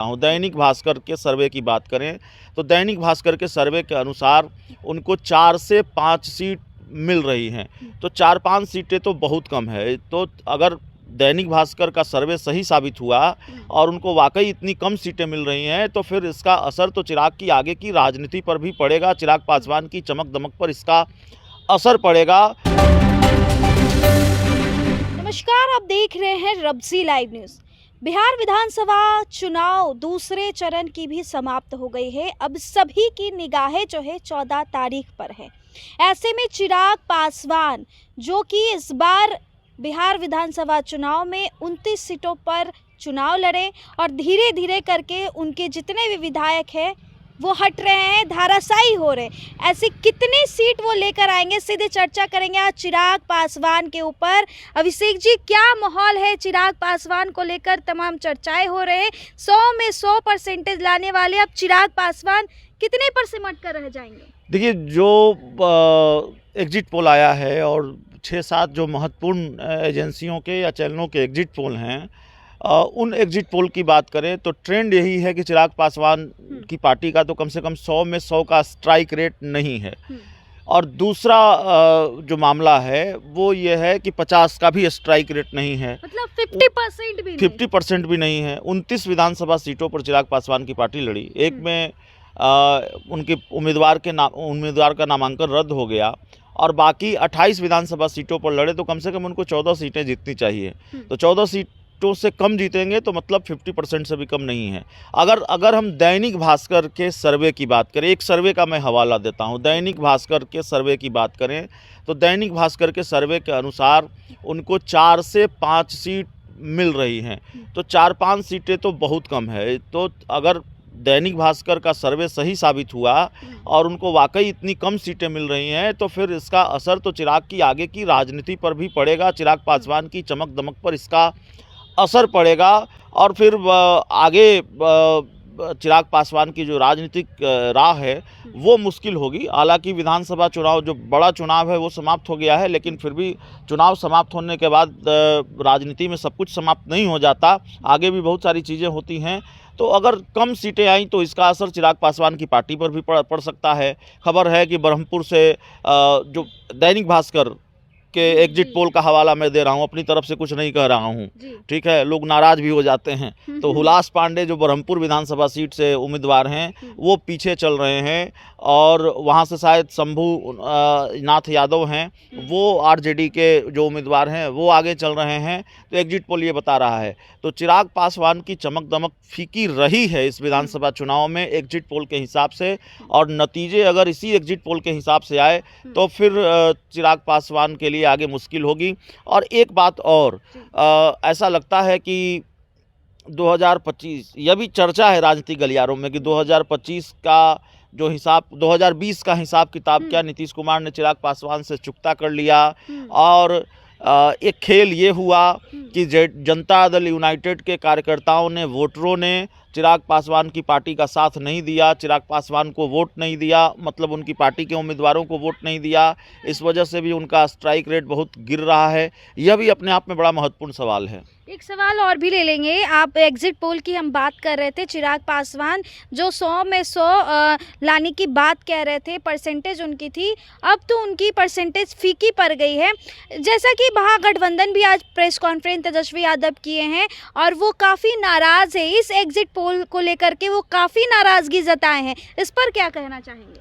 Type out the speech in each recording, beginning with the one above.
दैनिक भास्कर के सर्वे की बात करें तो दैनिक भास्कर के सर्वे के अनुसार उनको 4 से 5 सीट मिल रही हैं। तो 4-5 सीटें तो बहुत कम है। तो अगर दैनिक भास्कर का सर्वे सही साबित हुआ और उनको वाकई इतनी कम सीटें मिल रही हैं तो फिर इसका असर तो चिराग की आगे की राजनीति पर भी पड़ेगा। चिराग पासवान की चमक दमक पर इसका असर पड़ेगा। नमस्कार, आप देख रहे हैं रब्जी लाइव न्यूज़। बिहार विधानसभा चुनाव दूसरे चरण की भी समाप्त हो गई है। अब सभी की निगाहें जो है 14 तारीख पर है। ऐसे में चिराग पासवान जो कि इस बार बिहार विधानसभा चुनाव में 29 सीटों पर चुनाव लड़े और धीरे धीरे करके उनके जितने भी विधायक हैं वो हट रहे हैं, धाराशायी हो रहे हैं। ऐसी कितनी सीट वो लेकर आएंगे, सीधे चर्चा करेंगे आज चिराग पासवान के ऊपर। अभिषेक जी, क्या माहौल है चिराग पासवान को लेकर? तमाम चर्चाएं हो रहे हैं। 100 में 100% लाने वाले अब चिराग पासवान कितने पर सिमट कर रह जाएंगे? देखिए, जो एग्जिट पोल आया है और 6-7 जो महत्वपूर्ण एजेंसियों के या चैनलों के एग्जिट पोल हैं, उन एग्जिट पोल की बात करें तो ट्रेंड यही है कि चिराग पासवान की पार्टी का तो कम से कम 100 में 100 का स्ट्राइक रेट नहीं है। और दूसरा जो मामला है वो ये है कि 50 का भी स्ट्राइक रेट नहीं है, मतलब 50% भी नहीं। 50% भी नहीं है। 29 विधानसभा सीटों पर चिराग पासवान की पार्टी लड़ी। एक में उनके उम्मीदवार का नामांकन रद्द हो गया और बाकी 28 विधानसभा सीटों पर लड़े तो कम से कम उनको 14 सीटें जीतनी चाहिए। तो 14 सीटों से कम जीतेंगे तो मतलब 50% से भी कम नहीं है। अगर हम दैनिक भास्कर के सर्वे की बात करें, एक सर्वे का मैं हवाला देता हूं। दैनिक भास्कर के सर्वे की बात करें तो दैनिक भास्कर के सर्वे के अनुसार उनको 4 से 5 सीट मिल रही हैं। तो 4-5 सीटें तो बहुत कम है। तो अगर दैनिक भास्कर का सर्वे सही साबित हुआ और उनको वाकई इतनी कम सीटें मिल रही हैं तो फिर इसका असर तो चिराग की आगे की राजनीति पर भी पड़ेगा। चिराग पासवान की चमक दमक पर इसका असर पड़ेगा और फिर आगे चिराग पासवान की जो राजनीतिक राह है वो मुश्किल होगी। हालांकि विधानसभा चुनाव जो बड़ा चुनाव है वो समाप्त हो गया है, लेकिन फिर भी चुनाव समाप्त होने के बाद राजनीति में सब कुछ समाप्त नहीं हो जाता, आगे भी बहुत सारी चीज़ें होती हैं। तो अगर कम सीटें आईं तो इसका असर चिराग पासवान की पार्टी पर भी पड़ सकता है। खबर है कि ब्रह्मपुर से जो दैनिक भास्कर के एग्जिट पोल का हवाला मैं दे रहा हूँ, अपनी तरफ से कुछ नहीं कह रहा हूँ, ठीक है, लोग नाराज भी हो जाते हैं। तो हुलास पांडे जो ब्रह्मपुर विधानसभा सीट से उम्मीदवार हैं वो पीछे चल रहे हैं और वहाँ से शायद शंभू नाथ यादव हैं, वो आरजेडी के जो उम्मीदवार हैं वो आगे चल रहे हैं। तो एग्जिट पोल ये बता रहा है। तो चिराग पासवान की चमक दमक फीकी रही है इस विधानसभा चुनाव में एग्जिट पोल के हिसाब से, और नतीजे अगर इसी एग्जिट पोल के हिसाब से आए तो फिर चिराग पासवान के लिए आगे मुश्किल होगी। और एक बात और, ऐसा लगता है कि 2025, यह भी चर्चा है राजनीतिक गलियारों में कि 2025 का जो हिसाब, 2020 का हिसाब किताब क्या नीतीश कुमार ने चिराग पासवान से चुकता कर लिया। और एक खेल ये हुआ कि जनता दल यूनाइटेड के कार्यकर्ताओं ने, वोटरों ने चिराग पासवान की पार्टी का साथ नहीं दिया, चिराग पासवान को वोट नहीं दिया, मतलब उनकी पार्टी के उम्मीदवारों को वोट नहीं दिया। इस वजह से भी उनका स्ट्राइक रेट बहुत गिर रहा है। यह भी अपने आप में बड़ा महत्वपूर्ण सवाल है। एक सवाल और भी ले लेंगे। आप एग्जिट पोल की हम बात कर रहे थे, चिराग पासवान जो 100 में 100 लाने की बात कह रहे थे, परसेंटेज उनकी थी, अब तो उनकी परसेंटेज फीकी पड़ गई है। जैसा कि महागठबंधन भी आज प्रेस कॉन्फ्रेंस तेजस्वी यादव किए हैं और वो काफ़ी नाराज़ है इस एग्जिट पोल को लेकर के, वो काफ़ी नाराज़गी जताए हैं। इस पर क्या कहना चाहेंगे?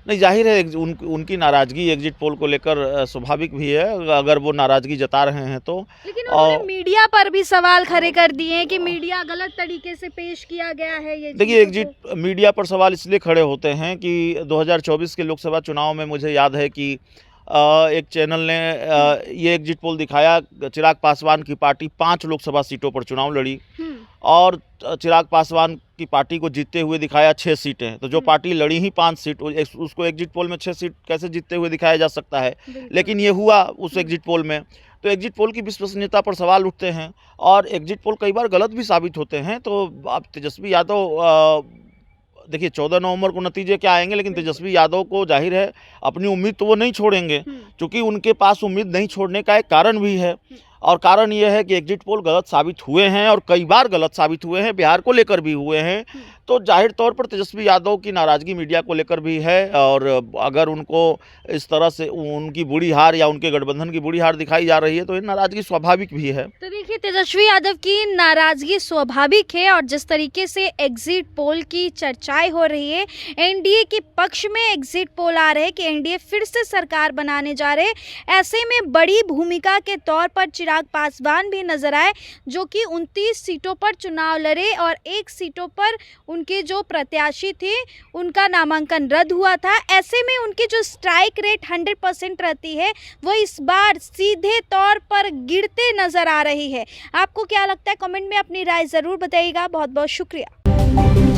नहीं, जाहिर है उनकी नाराज़गी एग्जिट पोल को लेकर स्वाभाविक भी है, अगर वो नाराज़गी जता रहे हैं तो। लेकिन उन्होंने मीडिया पर भी सवाल खड़े कर दिए हैं कि मीडिया गलत तरीके से पेश किया गया है। ये देखिए, एग्जिट मीडिया पर सवाल इसलिए खड़े होते हैं कि 2024 के लोकसभा चुनाव में मुझे याद है कि एक चैनल ने ये एग्जिट पोल दिखाया, चिराग पासवान की पार्टी 5 लोकसभा सीटों पर चुनाव लड़ी और चिराग पासवान की पार्टी को जीतते हुए दिखाया 6 सीटें। तो जो पार्टी लड़ी ही 5 सीट, उसको एग्जिट पोल में 6 सीट कैसे जीतते हुए दिखाया जा सकता है? लेकिन ये हुआ उस एग्जिट पोल में। तो एग्जिट पोल की विश्वसनीयता पर सवाल उठते हैं और एग्जिट पोल कई बार गलत भी साबित होते हैं। तो अब तेजस्वी यादव, देखिए 14 नवंबर को नतीजे क्या आएंगे, लेकिन तेजस्वी यादव को जाहिर है अपनी उम्मीद तो वो नहीं छोड़ेंगे, क्योंकि उनके पास उम्मीद नहीं छोड़ने का एक कारण भी है। और कारण ये है कि एग्जिट पोल गलत साबित हुए हैं और कई बार गलत साबित हुए हैं, बिहार को लेकर भी हुए हैं। तो जाहिर तौर पर तेजस्वी यादव की नाराज़गी मीडिया को लेकर भी है और अगर उनको इस तरह से उनकी बुरी हार या उनके गठबंधन की बुरी हार दिखाई जा रही है तो ये नाराज़गी स्वाभाविक भी है। तो देखिए, तेजस्वी यादव की नाराजगी स्वाभाविक है और जिस तरीके से एग्जिट पोल की चर्चाएं हो रही है, एनडीए के पक्ष में एग्जिट पोल आ रहे हैं कि एनडीए फिर से सरकार बनाने जा रहे हैं, ऐसे में बड़ी भूमिका के तौर पर चिराग पासवान भी नजर आए, जो कि 29 सीटों पर चुनाव लड़े और 1 सीटों पर उनके जो प्रत्याशी थे उनका नामांकन रद्द हुआ था। ऐसे में उनकी जो स्ट्राइक रेट 100% रहती है वो इस बार सीधे तौर पर गिरते नजर आ रही है। आपको क्या लगता है? कमेंट में अपनी राय ज़रूर बताइएगा। बहुत बहुत शुक्रिया।